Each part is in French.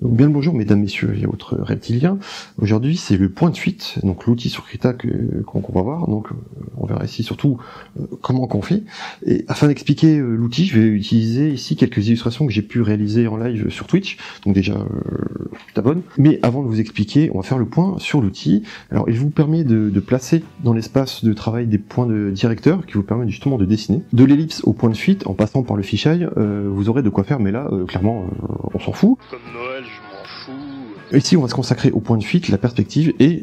Donc bien le bonjour mesdames, messieurs et autres reptiliens. Aujourd'hui c'est le point de fuite, donc l'outil sur Krita qu'on va voir. Donc on verra ici surtout comment qu'on fait. Et afin d'expliquer l'outil, je vais utiliser ici quelques illustrations que j'ai pu réaliser en live sur Twitch. Donc déjà, tu t'abonnes. Mais avant de vous expliquer, on va faire le point sur l'outil. Alors il vous permet de placer dans l'espace de travail des points de directeur qui vous permettent justement de dessiner. De l'ellipse au point de fuite, en passant par le fichaille, vous aurez de quoi faire, mais là, clairement, on s'en fout. Comme Noël, je m'en fous. Ici, on va se consacrer au point de fuite, la perspective et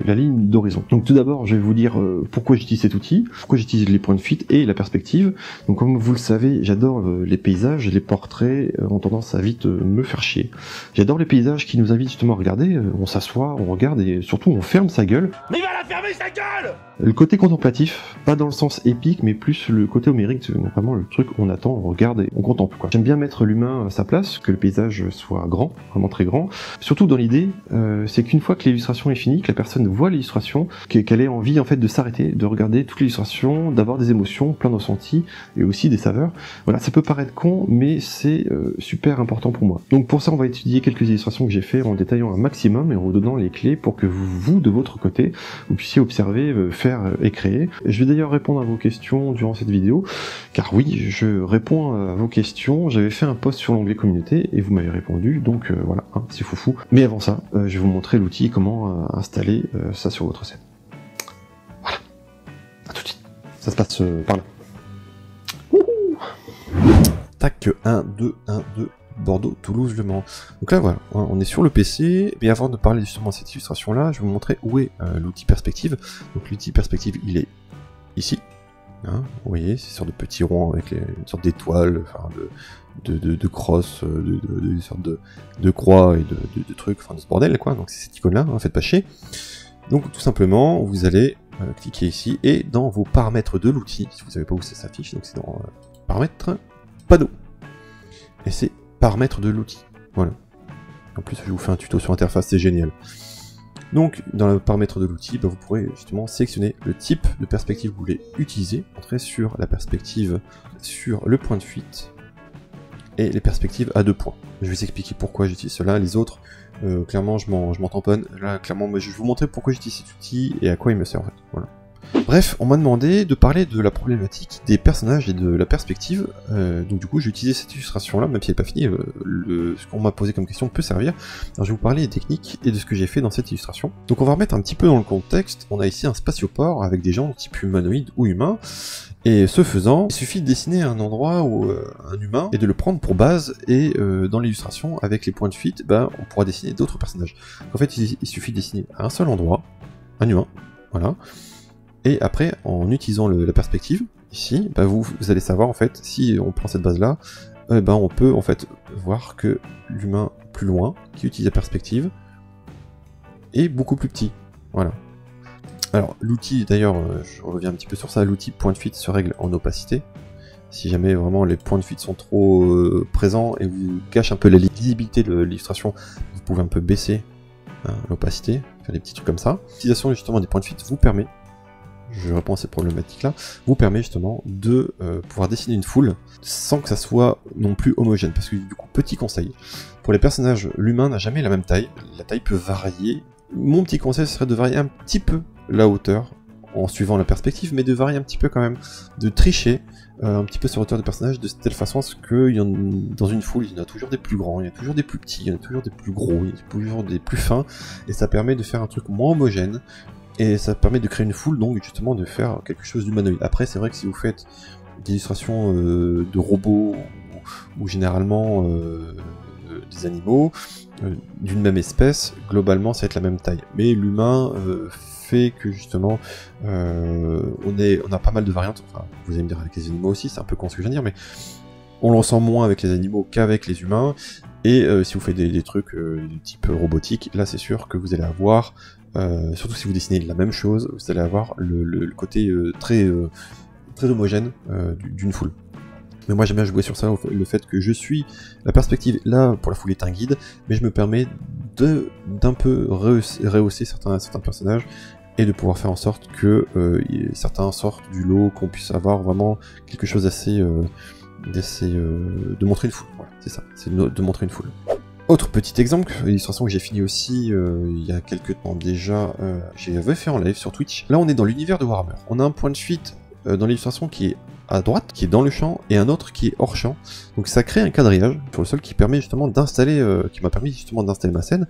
la ligne d'horizon. Donc tout d'abord, je vais vous dire pourquoi j'utilise cet outil, pourquoi j'utilise les points de fuite et la perspective. Donc comme vous le savez, j'adore les paysages, les portraits ont tendance à vite me faire chier. J'adore les paysages qui nous invitent justement à regarder, on s'assoit, on regarde et surtout on ferme sa gueule. Mais il va la fermer sa gueule! Le côté contemplatif, pas dans le sens épique, mais plus le côté homérique, notamment le truc on attend, on regarde et on contemple, quoi. J'aime bien mettre l'humain à sa place, que le paysage soit grand, vraiment très grand. Surtout dans l'idée, c'est qu'une fois que l'illustration est finie, que la personne voit l'illustration, qu'elle ait envie en fait de s'arrêter, de regarder toute l'illustration, d'avoir des émotions, plein de ressentis et aussi des saveurs. Voilà, ça peut paraître con, mais c'est super important pour moi. Donc pour ça, on va étudier quelques illustrations que j'ai fait en détaillant un maximum et en vous donnant les clés pour que vous de votre côté, vous puissiez observer, faire et créer. Je vais d'ailleurs répondre à vos questions durant cette vidéo, car oui, je réponds à vos questions. J'avais fait un post sur l'onglet communauté et vous m'avez répondu, donc voilà, hein, c'est foufou. Mais avant ça, je vais vous montrer l'outil, comment installer ça sur votre scène. Voilà, à tout de suite. Ça se passe par là. Tac, 1, 2, 1, 2. Bordeaux, Toulouse, Le Mans. Donc là voilà, on est sur le PC, mais avant de parler justement de cette illustration là, je vais vous montrer où est l'outil perspective. Donc l'outil perspective, il est ici, hein, vous voyez, c'est sur de petits ronds avec une sorte d'étoile, enfin de crosse, une sorte de croix et de trucs, enfin de ce bordel quoi, donc c'est cette icône là, hein, faites pas chier. Donc tout simplement, vous allez cliquer ici, et dans vos paramètres de l'outil, si vous savez pas où ça s'affiche, donc c'est dans paramètres, panneau, et c'est paramètres de l'outil, voilà. En plus, je vous fais un tuto sur interface, c'est génial. Donc, dans le paramètre de l'outil, vous pourrez justement sélectionner le type de perspective que vous voulez utiliser, entrer sur la perspective sur le point de fuite, et les perspectives à 2 points. Je vais vous expliquer pourquoi j'utilise cela, les autres, clairement, je m'en tamponne. Là, clairement, je vais vous montrer pourquoi j'utilise cet outil et à quoi il me sert, en fait, voilà. Bref, on m'a demandé de parler de la problématique des personnages et de la perspective, donc du coup j'ai utilisé cette illustration là, même si elle n'est pas finie, ce qu'on m'a posé comme question peut servir. Alors je vais vous parler des techniques et de ce que j'ai fait dans cette illustration. Donc on va remettre un petit peu dans le contexte, on a ici un spatioport avec des gens type humanoïde ou humain, et ce faisant, il suffit de dessiner un endroit où un humain et de le prendre pour base, et dans l'illustration, avec les points de fuite, on pourra dessiner d'autres personnages. En fait il suffit de dessiner à un seul endroit, un humain, voilà. Et après, en utilisant la perspective, ici, vous allez savoir, en fait, si on prend cette base-là, on peut, en fait, voir que l'humain plus loin, qui utilise la perspective, est beaucoup plus petit. Voilà. Alors, l'outil, d'ailleurs, je reviens un petit peu sur ça, l'outil point de fuite se règle en opacité. Si jamais, vraiment, les points de fuite sont trop présents et vous cachent un peu la lisibilité de l'illustration, vous pouvez un peu baisser l'opacité, faire des petits trucs comme ça. L'utilisation, justement, des points de fuite vous permet, je réponds à cette problématique-là, vous permet justement de pouvoir dessiner une foule sans que ça soit non plus homogène. Parce que du coup, petit conseil, pour les personnages, l'humain n'a jamais la même taille, la taille peut varier. Mon petit conseil serait de varier un petit peu la hauteur en suivant la perspective, mais de varier un petit peu quand même, de tricher un petit peu sur la hauteur des personnages de telle façon à ce que dans une foule, il y en a toujours des plus grands, il y a toujours des plus petits, il y en a toujours des plus gros, il y a toujours des plus fins, et ça permet de faire un truc moins homogène. Et ça permet de créer une foule, donc justement de faire quelque chose d'humanoïde. Après, c'est vrai que si vous faites des illustrations de robots ou généralement des animaux d'une même espèce, globalement ça va être la même taille. Mais l'humain fait que justement on a pas mal de variantes. Enfin, vous allez me dire avec les animaux aussi, c'est un peu con ce que je viens de dire, mais on le ressent moins avec les animaux qu'avec les humains. Et si vous faites des trucs du type robotique, là c'est sûr que vous allez avoir, surtout si vous dessinez la même chose, vous allez avoir le côté très homogène d'une foule. Mais moi j'aime bien jouer sur ça, le fait que je suis la perspective, là pour la foule est un guide, mais je me permets d'un peu rehausser certains personnages, et de pouvoir faire en sorte que certains sortent du lot, qu'on puisse avoir vraiment quelque chose d'assez... de montrer une foule, voilà, c'est ça, c'est de montrer une foule. Autre petit exemple, illustration que j'ai fini aussi il y a quelques temps déjà, j'avais fait en live sur Twitch. Là on est dans l'univers de Warhammer. On a un point de fuite dans l'illustration qui est à droite, qui est dans le champ, et un autre qui est hors champ. Donc ça crée un quadrillage sur le sol qui permet justement d'installer, qui m'a permis justement d'installer ma scène.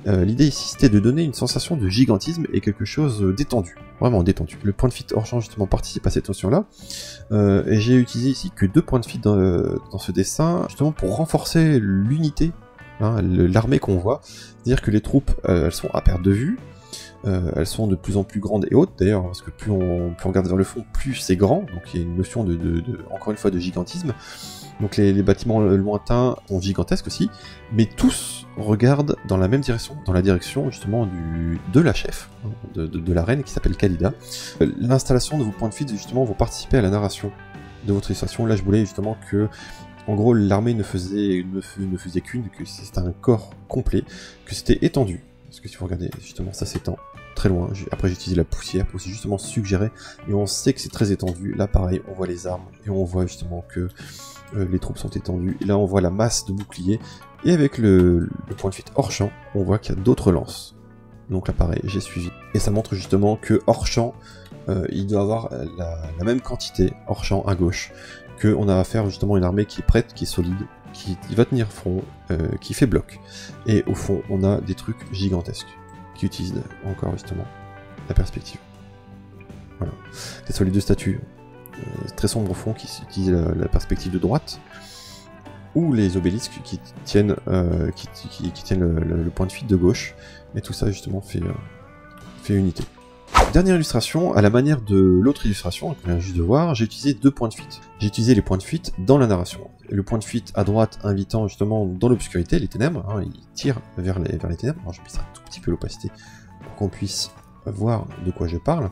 L'idée ici c'était de donner une sensation de gigantisme et quelque chose d'étendu, vraiment détendu. Le point de fuite hors champ justement participe à cette notion-là. Et j'ai utilisé ici que 2 points de fuite dans ce dessin, justement pour renforcer l'unité, hein, l'armée qu'on voit. C'est-à-dire que les troupes, elles sont à perte de vue. Elles sont de plus en plus grandes et hautes d'ailleurs, parce que plus on regarde vers le fond, plus c'est grand, donc il y a une notion encore une fois de gigantisme. Donc les bâtiments lointains sont gigantesques aussi, mais tous regardent dans la même direction, dans la direction justement de la chef, hein, de la reine qui s'appelle Khalida. L'installation de vos points de fuite justement vont participer à la narration de votre illustration. Là je voulais justement que, en gros, l'armée ne faisait qu'une, que c'était un corps complet, que c'était étendu. Parce que si vous regardez, justement, ça s'étend très loin. Après, j'ai utilisé la poussière pour aussi justement suggérer, et on sait que c'est très étendu. Là, pareil, on voit les armes, et on voit justement que les troupes sont étendues. Et là, on voit la masse de boucliers, et avec le point de fuite hors champ, on voit qu'il y a d'autres lances. Donc là, pareil, j'ai suivi. Et ça montre justement que hors champ, il doit avoir la même quantité hors champ à gauche, qu'on a affaire justement à une armée qui est prête, qui est solide, qui va tenir front, qui fait bloc. Et au fond, on a des trucs gigantesques qui utilisent encore justement la perspective. Voilà. Que ce soit les 2 statues très sombres au fond qui utilisent la perspective de droite, ou les obélisques qui tiennent, le point de fuite de gauche. Et tout ça justement fait unité. Dernière illustration, à la manière de l'autre illustration qu'on vient juste de voir, j'ai utilisé 2 points de fuite. J'ai utilisé les points de fuite dans la narration. Le point de fuite à droite invitant justement dans l'obscurité, les ténèbres, hein, il tire vers les ténèbres. Alors je baisse un tout petit peu l'opacité pour qu'on puisse voir de quoi je parle.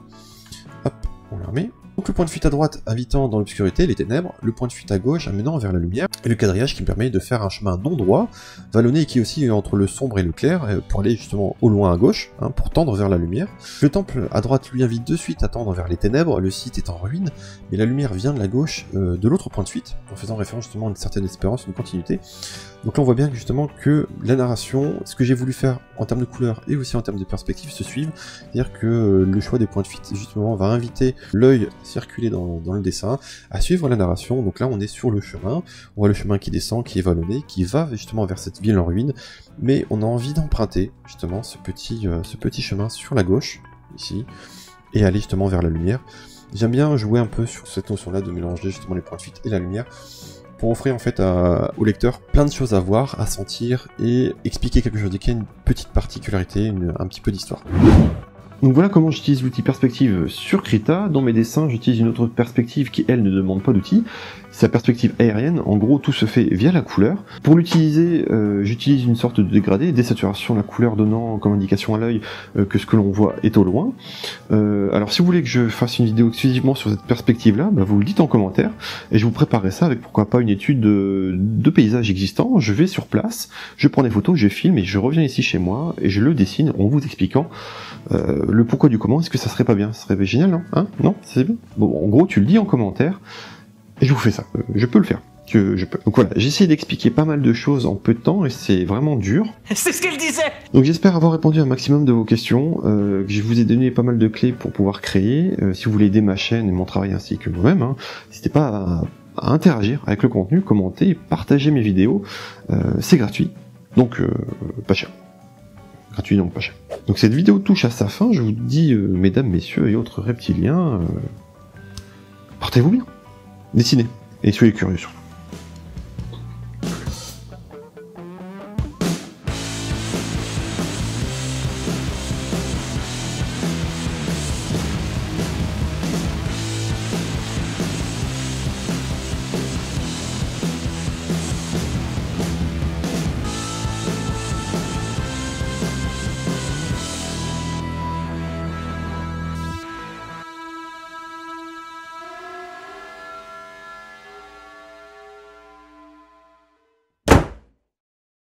Hop, on la remet. Donc le point de fuite à droite invitant dans l'obscurité, les ténèbres, le point de fuite à gauche amenant vers la lumière, et le quadrillage qui me permet de faire un chemin non droit, vallonné et qui est aussi entre le sombre et le clair, pour aller justement au loin à gauche, hein, pour tendre vers la lumière. Le temple à droite lui invite de suite à tendre vers les ténèbres, le site est en ruine, mais la lumière vient de la gauche de l'autre point de fuite, en faisant référence justement à une certaine espérance, une continuité. Donc là on voit bien justement que la narration, ce que j'ai voulu faire en termes de couleurs et aussi en termes de perspective se suivent, c'est-à-dire que le choix des points de fuite justement va inviter l'œil circuler dans le dessin à suivre la narration. Donc là on est sur le chemin, on voit le chemin qui descend, qui est vallonné, qui va justement vers cette ville en ruine, mais on a envie d'emprunter justement ce petit chemin sur la gauche, ici, et aller justement vers la lumière. J'aime bien jouer un peu sur cette notion-là de mélanger justement les points de fuite et la lumière, pour offrir en fait au lecteur plein de choses à voir, à sentir, et expliquer quelque chose qui a une petite particularité, un petit peu d'histoire. Donc voilà comment j'utilise l'outil perspective sur Krita. Dans mes dessins, j'utilise une autre perspective qui, elle, ne demande pas d'outil. C'est la perspective aérienne. En gros, tout se fait via la couleur. Pour l'utiliser, j'utilise une sorte de dégradé, désaturation, la couleur donnant comme indication à l'œil que ce que l'on voit est au loin. Alors si vous voulez que je fasse une vidéo exclusivement sur cette perspective-là, bah, vous le dites en commentaire, et je vous préparerai ça avec pourquoi pas une étude de paysages existants. Je vais sur place, je prends des photos, je filme, et je reviens ici chez moi, et je le dessine en vous expliquant le pourquoi du comment. Est-ce que ça serait pas bien? Ça serait génial, non? Hein? Non? C'est bien? Bon, en gros, tu le dis en commentaire, et je vous fais ça. Je peux le faire. Je peux. Donc voilà, j'ai essayé d'expliquer pas mal de choses en peu de temps, et c'est vraiment dur. C'est ce qu'il disait! Donc j'espère avoir répondu à un maximum de vos questions, que je vous ai donné pas mal de clés pour pouvoir créer. Si vous voulez aider ma chaîne et mon travail ainsi que moi-même, hein, n'hésitez pas à interagir avec le contenu, commenter, partager mes vidéos. C'est gratuit, donc pas cher. Gratuit, donc pas cher. Donc cette vidéo touche à sa fin, je vous dis, mesdames, messieurs et autres reptiliens, portez-vous bien, dessinez, et soyez curieux surtout.